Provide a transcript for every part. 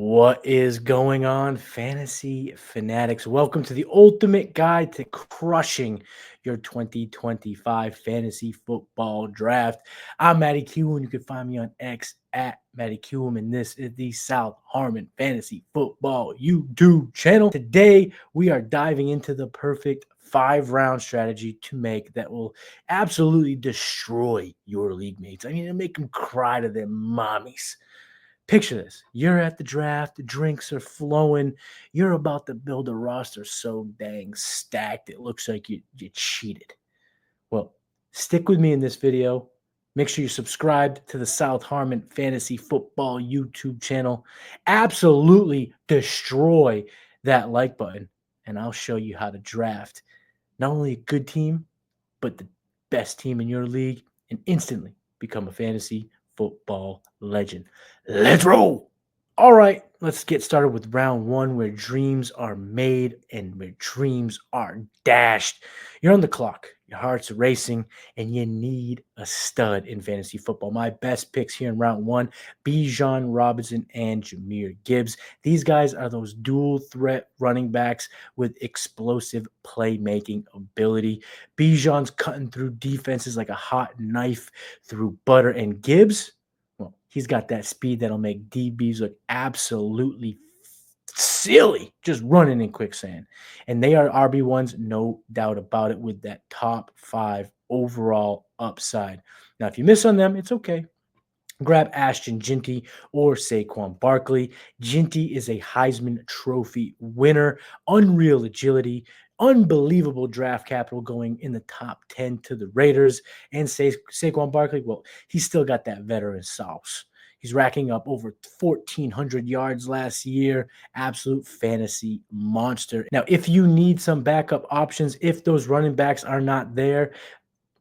What is going on, fantasy fanatics? Welcome to the ultimate guide to crushing your 2025 fantasy football draft. I'm Matty Q, and you can find me on X at Matty Q, and this is the South Harmon Fantasy Football YouTube channel. Today, we are diving into the perfect 5-round strategy to make that will absolutely destroy your league mates. I mean, it'll make them cry to their mommies. Picture this. You're at the draft, the drinks are flowing. You're about to build a roster so dang stacked it looks like you cheated. Well, stick with me in this video. Make sure you're subscribed to the South Harmon Fantasy Football YouTube channel. Absolutely destroy that like button, and I'll show you how to draft not only a good team, but the best team in your league and instantly become a fantasy football legend. Let's roll. All right, let's get started with round one where dreams are made and where dreams are dashed. You're on the clock, your heart's racing, and you need a stud in fantasy football. My best picks here in round one: Bijan Robinson and Jahmyr Gibbs. These guys are those dual threat running backs with explosive playmaking ability. Bijan's cutting through defenses like a hot knife through butter, and Gibbs, well, he's got that speed that'll make DBs look absolutely silly just running in quicksand. And they are RB1s, no doubt about it, with that top 5 overall upside. Now, if you miss on them, it's okay. Grab Ashton Ginty or Saquon Barkley. Ginty is a Heisman Trophy winner, unreal agility, unbelievable draft capital going in the top 10 to the Raiders. And Saquon Barkley, well, he's still got that veteran sauce. He's racking up over 1,400 yards last year. Absolute fantasy monster. Now, if you need some backup options, if those running backs are not there,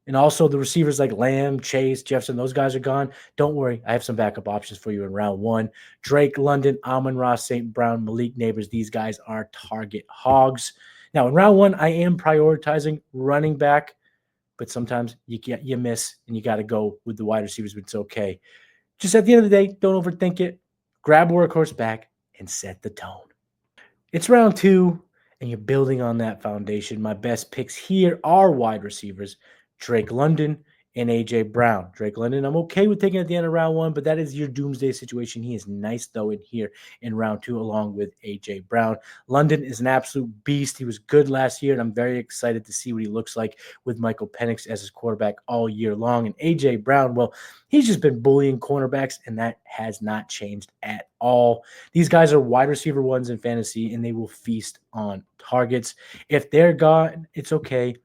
and also the receivers like Lamb, Chase, Jefferson, those guys are gone. Don't worry. I have some backup options for you in round one. Drake London, Amon-Ra St. Brown, Malik Neighbors. These guys are target hogs. Now, in round one, I am prioritizing running back, but sometimes you miss and you got to go with the wide receivers, but it's okay. Just at the end of the day, don't overthink it. Grab a workhorse back and set the tone. It's round two, and you're building on that foundation. My best picks here are wide receivers: Drake London and A.J. Brown. Drake London, I'm okay with taking at the end of round one, but that is your doomsday situation. He is nice, though, in here in round two, along with A.J. Brown. London is an absolute beast. He was good last year, and I'm very excited to see what he looks like with Michael Penix as his quarterback all year long. And A.J. Brown, well, he's just been bullying cornerbacks, and that has not changed at all. These guys are wide receiver ones in fantasy, and they will feast on targets. If they're gone, it's okay.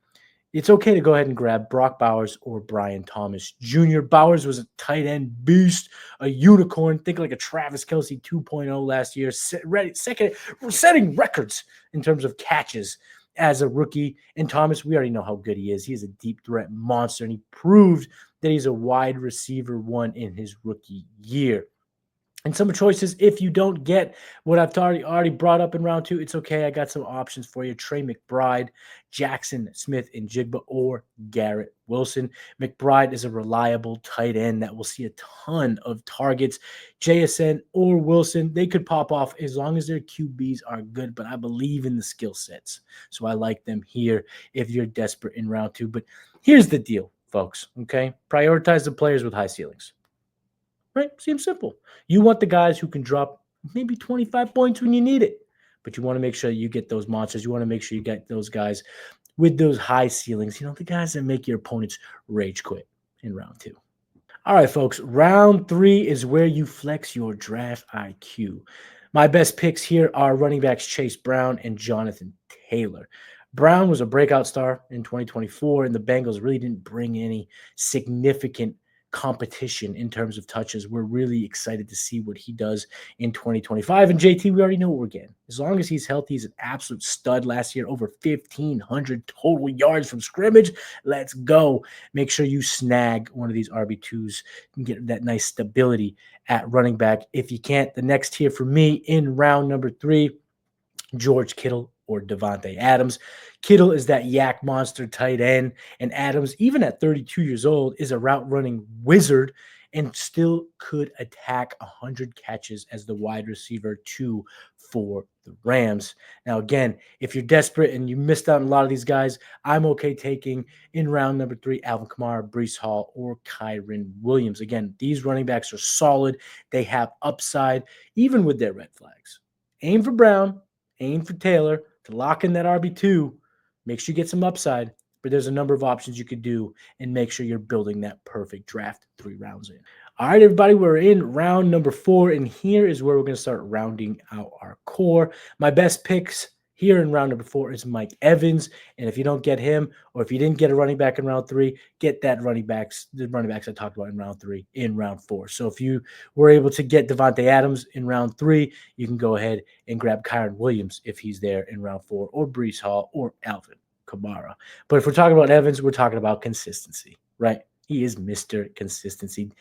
It's okay to go ahead and grab Brock Bowers or Brian Thomas Jr. Bowers was a tight end beast, a unicorn. Think like a Travis Kelce 2.0 last year, setting records in terms of catches as a rookie. And Thomas, we already know how good he is. He is a deep threat monster, and he proved that he's a wide receiver one in his rookie year. And some choices, if you don't get what I've already brought up in round two, it's okay. I got some options for you: Trey McBride, Jackson Smith and Jigba, or Garrett Wilson. McBride is a reliable tight end that will see a ton of targets. JSN or Wilson, they could pop off as long as their QBs are good, but I believe in the skill sets. So I like them here if you're desperate in round two. But here's the deal, folks, okay? Prioritize the players with high ceilings. Right? Seems simple. You want the guys who can drop maybe 25 points when you need it, but you want to make sure you get those monsters. You want to make sure you get those guys with those high ceilings, the guys that make your opponents rage quit in round two. All right, folks, round three is where you flex your draft IQ. My best picks here are running backs Chase Brown and Jonathan Taylor. Brown was a breakout star in 2024, and the Bengals really didn't bring any significant competition in terms of touches. We're really excited to see what he does in 2025. And JT, we already know what we're getting. As long as he's healthy, he's an absolute stud last year, over 1,500 total yards from scrimmage. Let's go. Make sure you snag one of these RB2s and get that nice stability at running back. If you can't, the next tier for me in round number three, George Kittle or Devontae Adams. Kittle is that yak monster tight end, and Adams, even at 32 years old, is a route running wizard. and still could attack 100 catches as the wide receiver 2 for the Rams. Now, again, if you're desperate and you missed out on a lot of these guys, I'm okay taking in round number 3 Alvin Kamara, Breece Hall, or Kyron Williams. Again, these running backs are solid. They have upside, even with their red flags. Aim for Brown, aim for Taylor to lock in that RB2. Make sure you get some upside, but there's a number of options you could do and make sure you're building that perfect draft 3 rounds in. All right, everybody, we're in round number 4, and here is where we're going to start rounding out our core. My best picks here in round number 4 is Mike Evans, and if you don't get him, or if you didn't get a running back in round 3, get the running backs I talked about in round 3 in round 4. So if you were able to get Devontae Adams in round 3, you can go ahead and grab Kyron Williams if he's there in round 4, or Breece Hall, or Alvin Kamara. But if we're talking about Evans, we're talking about consistency, right? He is Mr. Consistency.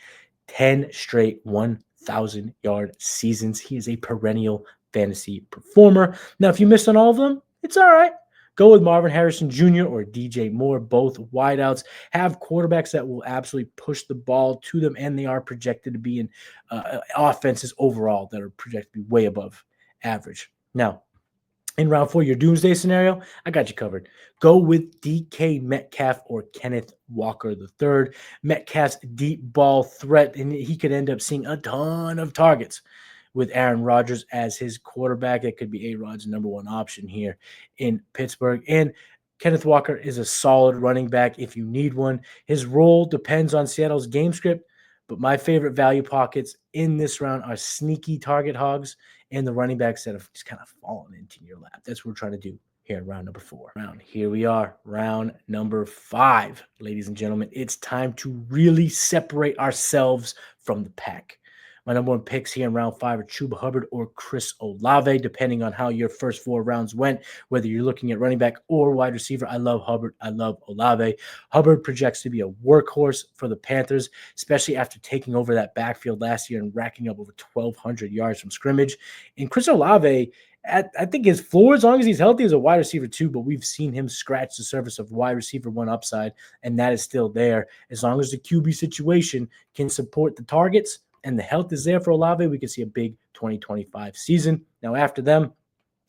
10 straight 1,000-yard seasons. He is a perennial fantasy performer. Now, if you missed on all of them, it's all right. Go with Marvin Harrison Jr. or DJ Moore. Both wideouts have quarterbacks that will absolutely push the ball to them, and they are projected to be in offenses overall that are projected to be way above average. Now, in round 4, your doomsday scenario, I got you covered. Go with DK Metcalf or Kenneth Walker III. Metcalf's deep ball threat, and he could end up seeing a ton of targets with Aaron Rodgers as his quarterback. That could be A-Rod's number 1 option here in Pittsburgh. And Kenneth Walker is a solid running back if you need one. His role depends on Seattle's game script, but my favorite value pockets in this round are sneaky target hogs and the running backs that have just kind of fallen into your lap. That's what we're trying to do here in round number 4. Here we are, round number 5. Ladies and gentlemen, it's time to really separate ourselves from the pack. My number 1 picks here in round 5 are Chuba Hubbard or Chris Olave, depending on how your first 4 rounds went, whether you're looking at running back or wide receiver. I love Hubbard. I love Olave. Hubbard projects to be a workhorse for the Panthers, especially after taking over that backfield last year and racking up over 1,200 yards from scrimmage. And Chris Olave, I think his floor, as long as he's healthy, is a wide receiver 2, but we've seen him scratch the surface of wide receiver 1 upside, and that is still there. As long as the QB situation can support the targets and the health is there for Olave, we could see a big 2025 season. Now, after them,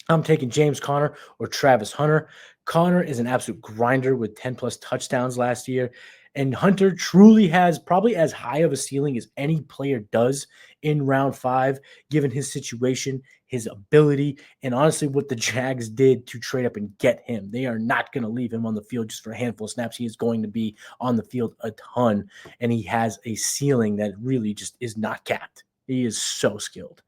I'm taking James Conner or Travis Hunter. Conner is an absolute grinder with 10-plus touchdowns last year, and Hunter truly has probably as high of a ceiling as any player does in round 5, given his situation, his ability, and honestly what the Jags did to trade up and get him. They are not going to leave him on the field just for a handful of snaps. He is going to be on the field a ton, and he has a ceiling that really just is not capped. He is so skilled.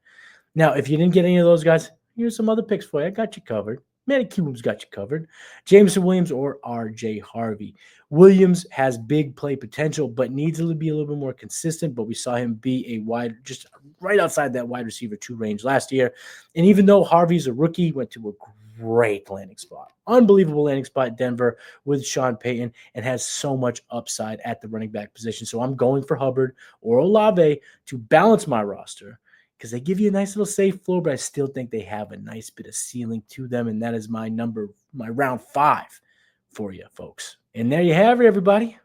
Now, if you didn't get any of those guys, here's some other picks for you. I got you covered. Matty Cubes got you covered. Jameson Williams or R.J. Harvey. Williams has big play potential, but needs to be a little bit more consistent. But we saw him be a wide, just right outside that wide receiver 2 range last year. And even though Harvey's a rookie, he went to a great landing spot. Unbelievable landing spot in Denver with Sean Payton, and has so much upside at the running back position. So I'm going for Hubbard or Olave to balance my roster, because they give you a nice little safe floor, but I still think they have a nice bit of ceiling to them, and that is my round 5 for you, folks. And there you have it, everybody.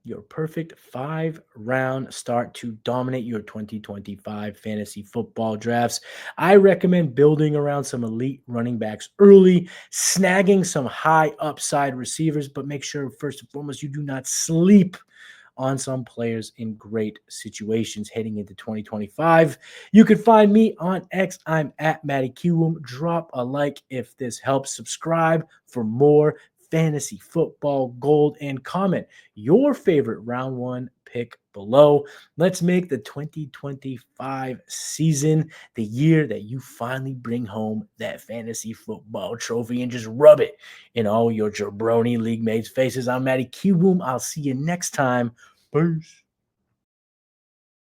Your perfect 5-round start to dominate your 2025 fantasy football drafts. I recommend building around some elite running backs early, snagging some high upside receivers, but make sure, first and foremost, you do not sleep on some players in great situations heading into 2025. You can find me on X. I'm at Matty Kiwum. Drop a like if this helps. Subscribe for more fantasy football gold, and comment your favorite round 1 pick below. Let's make the 2025 season the year that you finally bring home that fantasy football trophy and just rub it in all your jabroni league mates' faces. I'm Matty Kiwum. I'll see you next time. Peace.